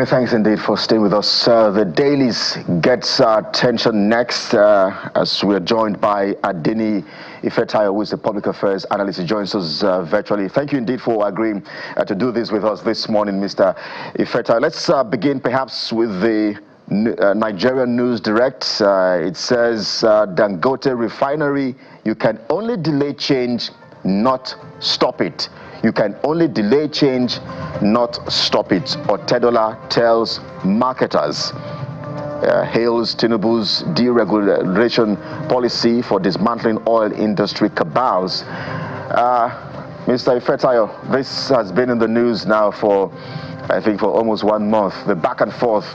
thanks indeed for staying with us. The dailies gets our attention next as we are joined by Adeni Ifetayo, who is the public affairs analyst. He joins us virtually. Thank you indeed for agreeing to do this with us this morning, Mr. Ifetayo. Let's begin perhaps with the Nigerian News Direct. It says Dangote Refinery, you can only delay change, not stop it. You can only delay change, not stop it. Otedola tells marketers. Hails Tinubu's deregulation policy for dismantling oil industry cabals. Mr. Ifetayo, this has been in the news now for, I think, for almost 1 month. The back and forth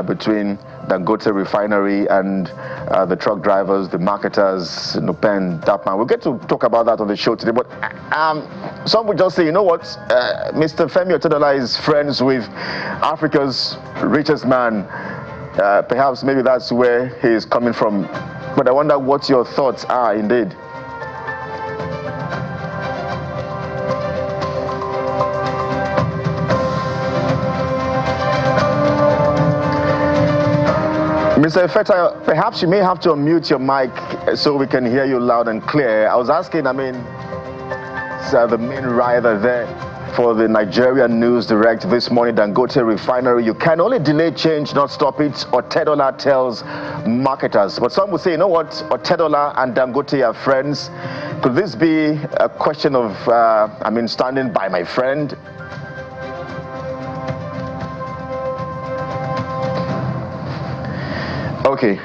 between Dangote Refinery and the truck drivers, the marketers, Pen, Dapman. We'll get to talk about that on the show today. But some would just say, you know what, Mr. Femi Otedola is friends with Africa's richest man. Perhaps maybe that's where he is coming from. But I wonder what your thoughts are indeed. Mr. Ifetayo, perhaps you may have to unmute your mic so we can hear you loud and clear. I was asking, the main rider there for the Nigerian News Direct this morning, Dangote Refinery, you can only delay change, not stop it. Otedola tells marketers. But some would say, you know what, Otedola and Dangote are friends. Could this be a question of, standing by my friend? Okay,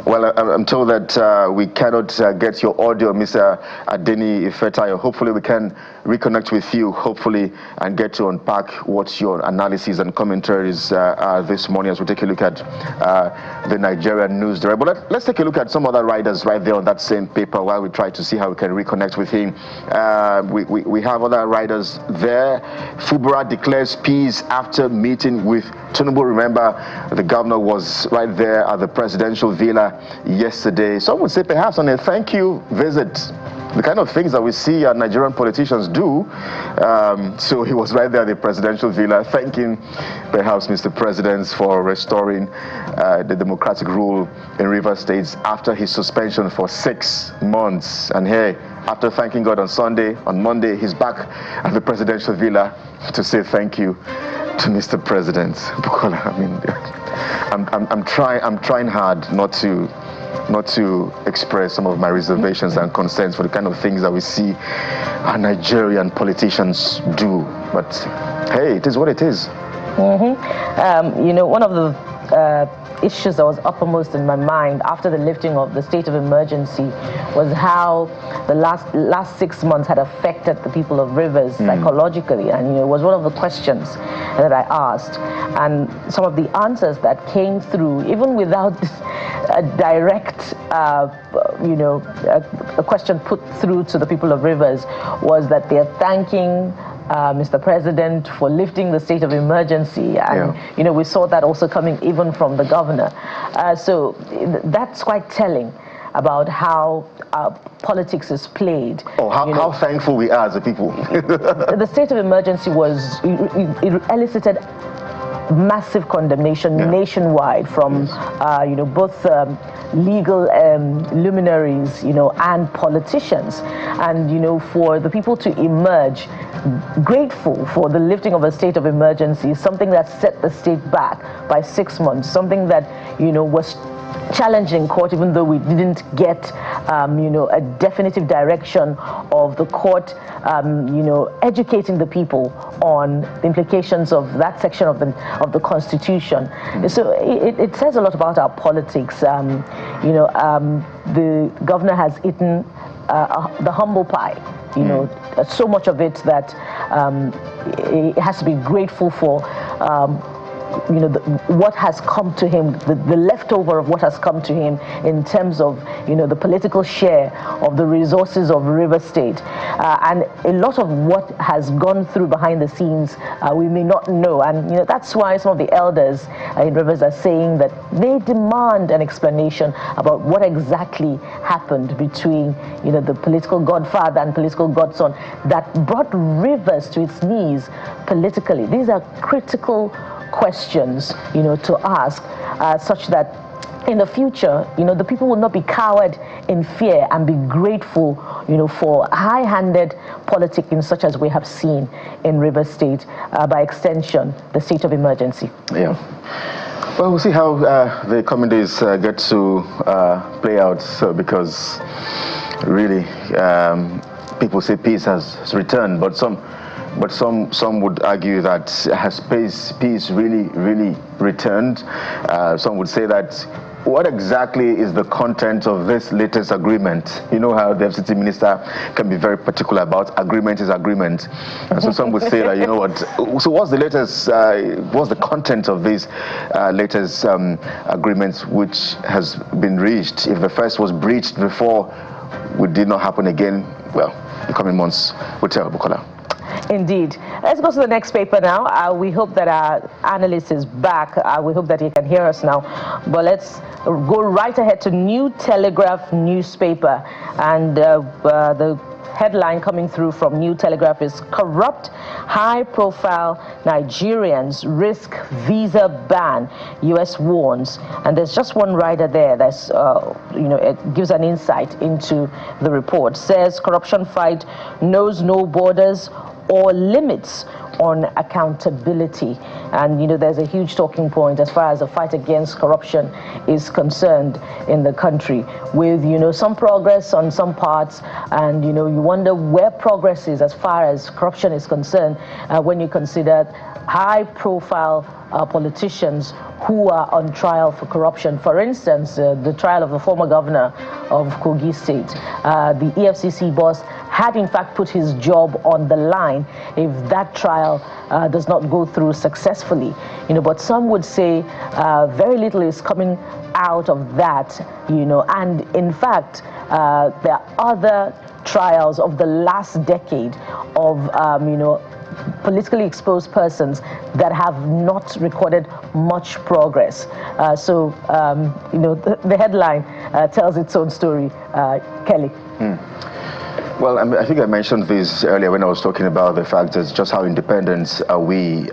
well, I'm told that we cannot get your audio, Mr. Adeni Ifetayo. Hopefully we can reconnect with you, hopefully, and get to unpack what your analysis and commentaries are this morning as we take a look at the Nigerian News Direct. But let's take a look at some other riders right there on that same paper while we try to see how we can reconnect with him. We have other riders there. Fubara declares peace after meeting with Tinubu. Remember, the governor was right there at the presidential villa yesterday. Some would say perhaps on a thank you visit, the kind of things that we see Nigerian politicians do. So he was right there at the presidential villa, thanking perhaps Mr. President for restoring the democratic rule in Rivers State after his suspension for 6 months. And hey, after thanking God on Monday, he's back at the presidential villa to say thank you to Mr. President. I'm trying hard not to express some of my reservations and concerns for the kind of things that we see our Nigerian politicians do. But hey, it is what it is. One of the issues that was uppermost in my mind after the lifting of the state of emergency was how the last 6 months had affected the people of Rivers psychologically, and it was one of the questions that I asked, and some of the answers that came through, even without a direct a question put through to the people of Rivers, was that they're thanking Mr. President for lifting the state of emergency, and we saw that also coming even from the governor. So that's quite telling about how politics is played. Oh, how thankful we are as a people. The state of emergency it elicited massive condemnation nationwide from both legal luminaries and politicians, and for the people to emerge grateful for the lifting of a state of emergency, something that set the state back by 6 months, something that was challenging court, even though we didn't get a definitive direction of the court educating the people on the implications of that section of the Constitution. So it says a lot about our politics. The governor has eaten the humble pie, so much of it that it has to be grateful for what has come to him, the leftover of what has come to him in terms of, the political share of the resources of River State. And a lot of what has gone through behind the scenes, we may not know. And, that's why some of the elders in Rivers are saying that they demand an explanation about what exactly happened between, the political godfather and political godson that brought Rivers to its knees politically. These are critical questions, to ask, such that in the future, the people will not be cowered in fear and be grateful, for high-handed politicking such as we have seen in Rivers State, by extension, the state of emergency. Yeah. Well, we'll see how the coming days get to play out, because really people say peace has returned, but some would argue that has peace really returned. Some would say that what exactly is the content of this latest agreement? You know how the FCT minister can be very particular about agreement is agreement. And so some would say that, you know what, so what's the latest, what's the content of this latest agreement which has been reached? If the first was breached before, it did not happen again, well, the coming months will tell, Bukola. Indeed. Let's go to the next paper now. We hope that our analyst is back. We hope that he can hear us now. But let's go right ahead to New Telegraph newspaper. And the headline coming through from New Telegraph is "Corrupt High-Profile Nigerians Risk Visa Ban, US Warns." And there's just one rider there that's, it gives an insight into the report. Says corruption fight knows no borders or limits on accountability. And there's a huge talking point as far as the fight against corruption is concerned in the country, with some progress on some parts, and you wonder where progress is as far as corruption is concerned when you consider high-profile politicians who are on trial for corruption. For instance, the trial of the former governor of Kogi State. The EFCC boss had in fact put his job on the line if that trial does not go through successfully. But some would say very little is coming out of that, and in fact there are other trials of the last decade of politically exposed persons that have not recorded much progress. So the headline tells its own story. Kelly. Well, I think I mentioned this earlier when I was talking about the fact that just how independent are we.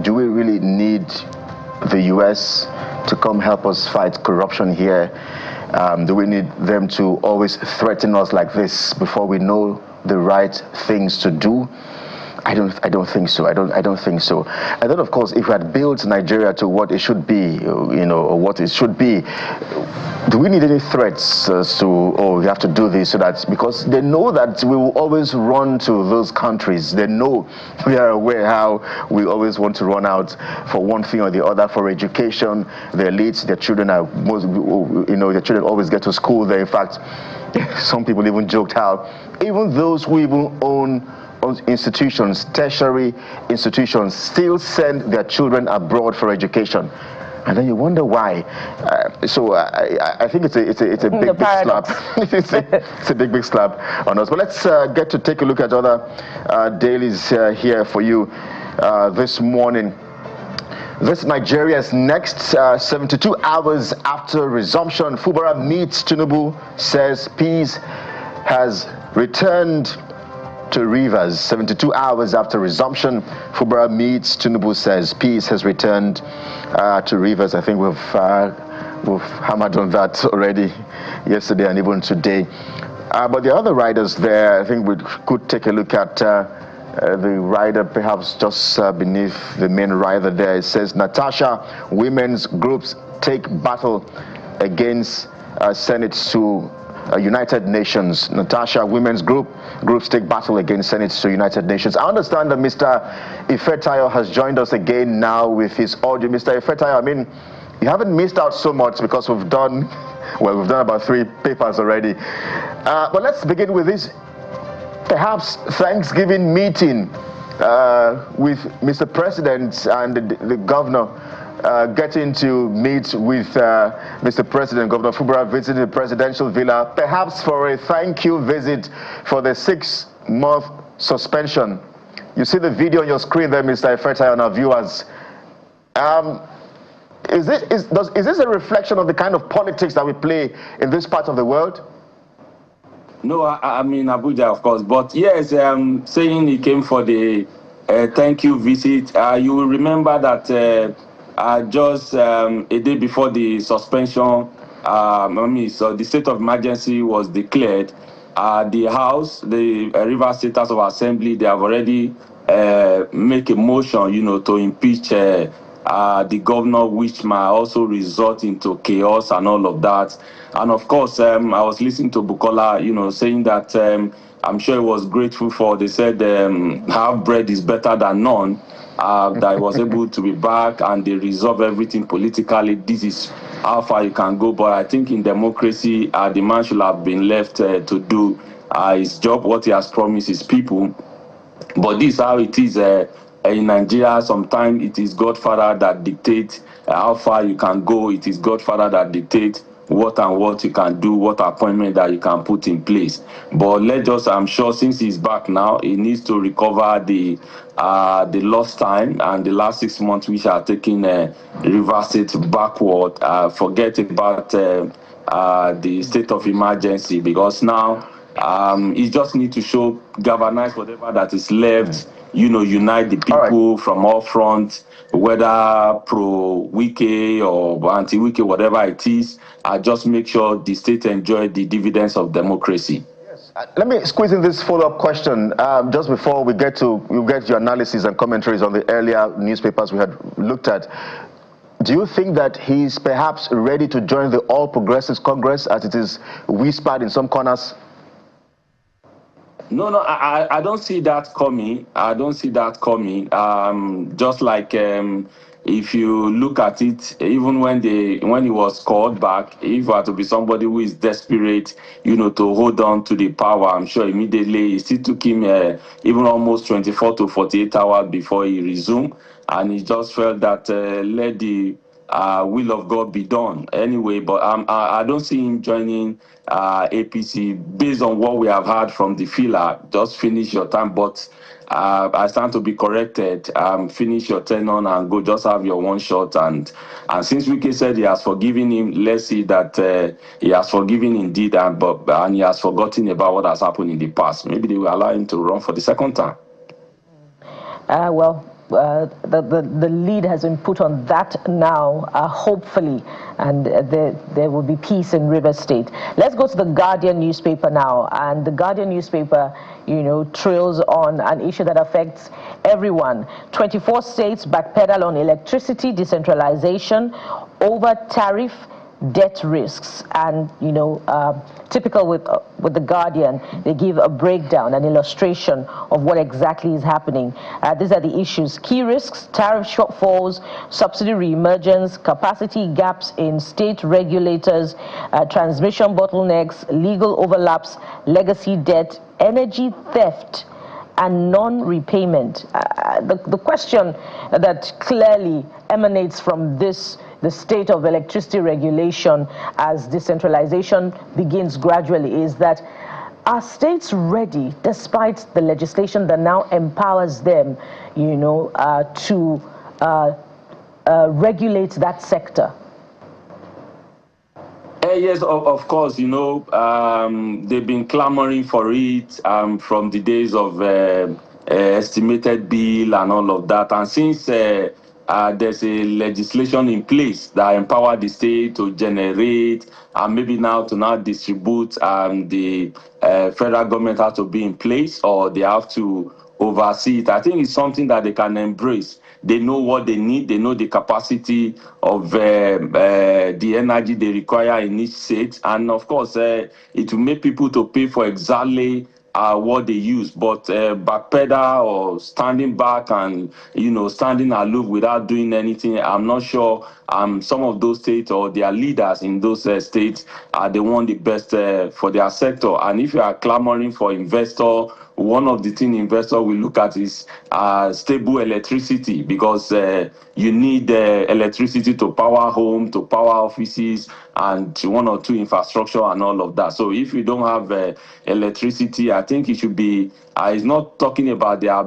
Do we really need the US to come help us fight corruption here? Do we need them to always threaten us like this before we know the right things to do? I don't think so. I don't think so. And then, of course, if we had built Nigeria to what it should be, or what it should be, do we need any threats as to, oh, you have to do this, so that, because they know that we will always run to those countries. They know, we are aware how we always want to run out for one thing or the other, for education. The elites, their children are their children always get to school there. In fact, some people even joked how even those who even own institutions, tertiary institutions, still send their children abroad for education, and then you wonder why. So I think it's a big slap. it's a big slap on us. But let's get to take a look at other dailies here for you this morning. This Nigeria's next 72 hours after resumption. Fubara meets Tinubu, says peace has returned to Rivers. 72 hours after resumption, Fubara meets Tinubu, says peace has returned to Rivers. I think we've hammered on that already yesterday and even today. But the other riders there, I think we could take a look at the rider perhaps just beneath the main rider there. It says Natasha, women's groups take battle against Senate to United Nations. Natasha, women's groups take battle against Senate to United Nations. I understand that Mr. Ifetayo has joined us again now with his audio. Mr. Ifetayo, I mean, you haven't missed out so much because we've done about 3 papers already. But let's begin with this perhaps Thanksgiving meeting with Mr. President and the governor. Getting to meet with Mr. President, Governor Fubara visiting the presidential villa, perhaps for a thank you visit for the 6-month suspension. You see the video on your screen there, Mr. Ifetayo, and our viewers. Is this a reflection of the kind of politics that we play in this part of the world? No, I mean Abuja, of course, but yes, saying he came for the Thank you, Visit. You will remember that just a day before the suspension, so the state of emergency was declared. The House, the Rivers State House of Assembly, they have already make a motion, to impeach the governor, which might also result into chaos and all of that. And of course, I was listening to Bukola, saying that I'm sure he was grateful for. They said half bread is better than none. That I was able to be back and they resolve everything politically. This is how far you can go. But I think in democracy, the man should have been left to do his job, what he has promised his people. But this is how it is in Nigeria. Sometimes it is Godfather that dictates how far you can go. It is Godfather that dictates what and what you can do, what appointment that you can put in place. But I'm sure since he's back now, he needs to recover the lost time and the last 6 months which are taking Rivers State backward. Forget about the state of emergency, because now you just need to galvanize whatever that is left, unite the people from all fronts, whether pro-Wike or anti-Wike, whatever it is, just make sure the state enjoy the dividends of democracy. Let me squeeze in this follow-up question just before we get your analysis and commentaries on the earlier newspapers we had looked at. Do you think that he's perhaps ready to join the All Progressives Congress, as it is whispered in some corners? No, I don't see that coming. I don't see that coming. Just like if you look at it, even when he was called back, if you are to be somebody who is desperate, to hold on to the power, I'm sure immediately it still took him even almost 24 to 48 hours before he resumed, and he just felt that let the will of God be done anyway. But I don't see him joining APC based on what we have heard from the filler. Just finish your time, but I stand to be corrected. Finish your tenure and go. Just have your one shot. And since Wike said he has forgiven him, let's see that he has forgiven indeed, and he has forgotten about what has happened in the past. Maybe they will allow him to run for the second time. The lead has been put on that now, hopefully, and there will be peace in Rivers State. Let's go to the Guardian newspaper now, and the Guardian newspaper, trails on an issue that affects everyone. 24 states backpedal on electricity decentralization over tariff debt risks, and typical with the Guardian, they give a breakdown, an illustration of what exactly is happening. These are the issues: key risks, tariff shortfalls, subsidy reemergence, capacity gaps in state regulators, transmission bottlenecks, legal overlaps, legacy debt, energy theft, and non-repayment. The question that clearly emanates from the state of electricity regulation as decentralization begins gradually is that, are states ready, despite the legislation that now empowers them, to regulate that sector? Yes, of course, they've been clamoring for it from the days of estimated bill and all of that. And since there's a legislation in place that empower the state to generate and maybe now to distribute, the federal government has to be in place, or they have to oversee it. I think it's something that they can embrace. They know what they need. They know the capacity of the energy they require in each state. And of course, it will make people to pay for exactly what they use. But backpedal or standing back and, standing aloof without doing anything, I'm not sure some of those states or their leaders in those states are the one the best for their sector. And if you are clamoring for investor, one of the things investors will look at is stable electricity, because you need electricity to power home, to power offices, and one or two infrastructure and all of that. So if you don't have electricity, I think it should be, it's not talking about their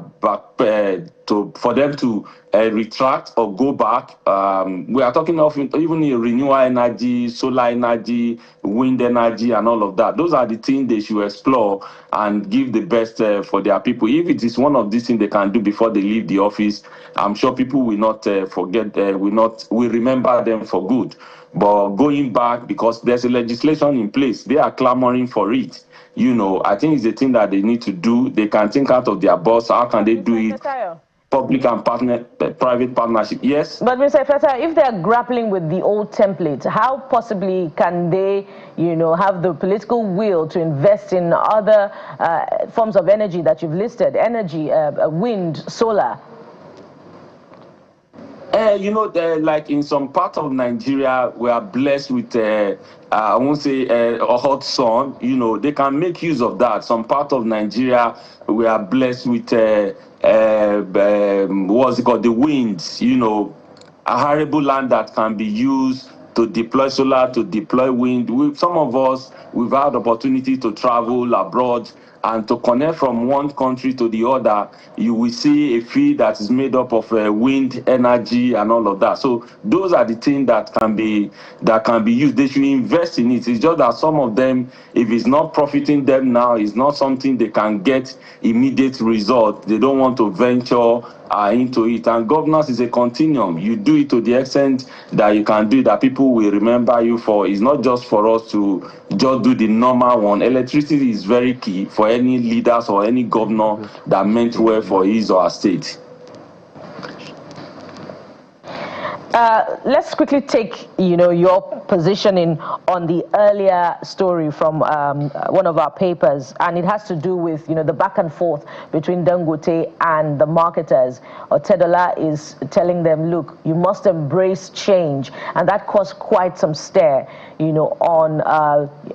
for them to retract or go back. We are talking of even renewable energy, solar energy, wind energy, and all of that. Those are the things they should explore and give the best for their people. If it is one of these things they can do before they leave the office, I'm sure people will not forget, will remember them for good. But going back, because there's a legislation in place, they are clamoring for it. I think it's a thing that they need to do. They can think out of their box. How can they do it? Public and private partnership. Yes. But Mr. Ifeta, if they are grappling with the old template, how possibly can they, have the political will to invest in other forms of energy that you've listed? Energy, wind, solar. Like in some part of Nigeria, we are blessed with, I won't say a hot sun. They can make use of that. Some part of Nigeria, we are blessed with, what's it called, the winds. A arable land that can be used to deploy solar, to deploy wind. Some of us, we've had opportunity to travel abroad and to connect from one country to the other. You will see a field that is made up of wind energy and all of that. So those are the things that can be used. They should invest in it. It's just that some of them, if it's not profiting them now, it's not something they can get immediate result. They don't want to venture into it. And governance is a continuum. You do it to the extent that you can do it, that people will remember you for. It's not just for us to just do the normal one. Electricity is very key for any leaders or any governor that meant well for his or her state. Let's quickly take, your positioning on the earlier story from one of our papers, and it has to do with, the back and forth between Dangote and the marketers. Otedola is telling them, look, you must embrace change, and that caused quite some stir, on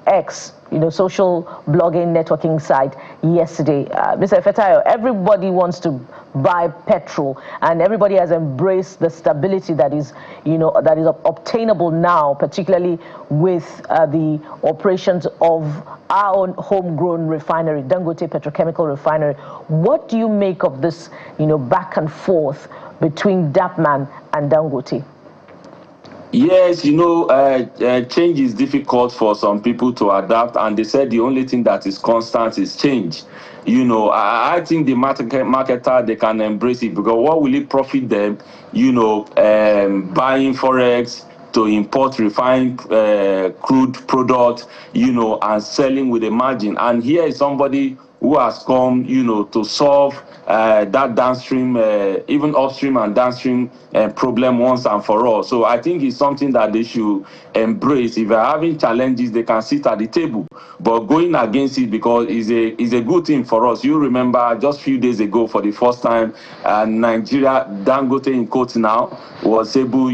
X, social blogging networking site yesterday. Mr. Ifetayo, everybody wants to buy petrol, and everybody has embraced the stability that is obtainable now, particularly with the operations of our own homegrown refinery, Dangote Petrochemical Refinery. What do you make of this, back and forth between Dapman and Dangote? Yes, change is difficult for some people to adapt, and they said the only thing that is constant is change. I think the marketer, they can embrace it, because what will it profit them? Buying forex to import refined crude product, and selling with a margin. And here is somebody who has come, to solve that downstream, even upstream and downstream problem once and for all. So I think it's something that they should embrace. If they're having challenges, they can sit at the table. But going against it, because it's a good thing for us. You remember just a few days ago, for the first time, Nigeria, Dangote in quotes now, was able,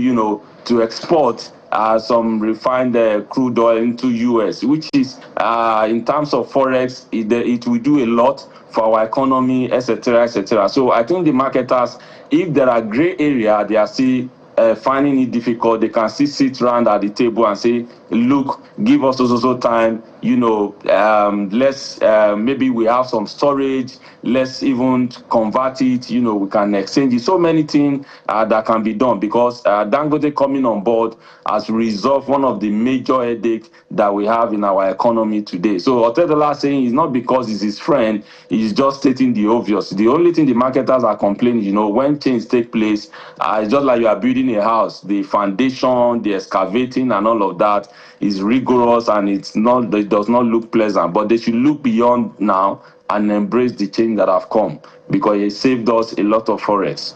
to export some refined crude oil into US, which is, in terms of forex, it will do a lot for our economy, etc., etc. So I think the marketers, if there are gray area, they are still finding it difficult. They can still sit around at the table and say, look, give us also time, let's maybe we have some storage, let's even convert it, we can exchange it. So many things that can be done, because Dangote coming on board has resolved one of the major headaches that we have in our economy today. So Otedola saying it's not because he's his friend, he's just stating the obvious. The only thing the marketers are complaining, when change take place, it's just like you are building a house. The foundation, the excavating and all of that is rigorous, and it does not look pleasant. But they should look beyond now and embrace the change that have come, because it saved us a lot of forex.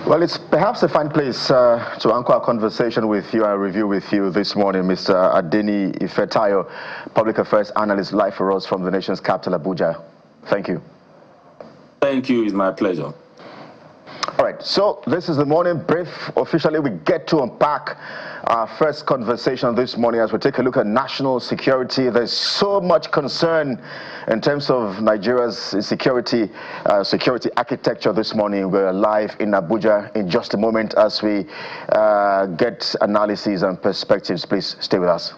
Well, it's perhaps a fine place to anchor our conversation with you and review with you this morning, Mr. Adeni Ifetayo, Public Affairs Analyst, live for us from the nation's capital, Abuja. Thank you. Thank you. It's my pleasure. All right, so this is the morning brief. Officially, we get to unpack our first conversation this morning as we take a look at national security. There's so much concern in terms of Nigeria's security architecture this morning. We're live in Abuja in just a moment as we get analyses and perspectives. Please stay with us.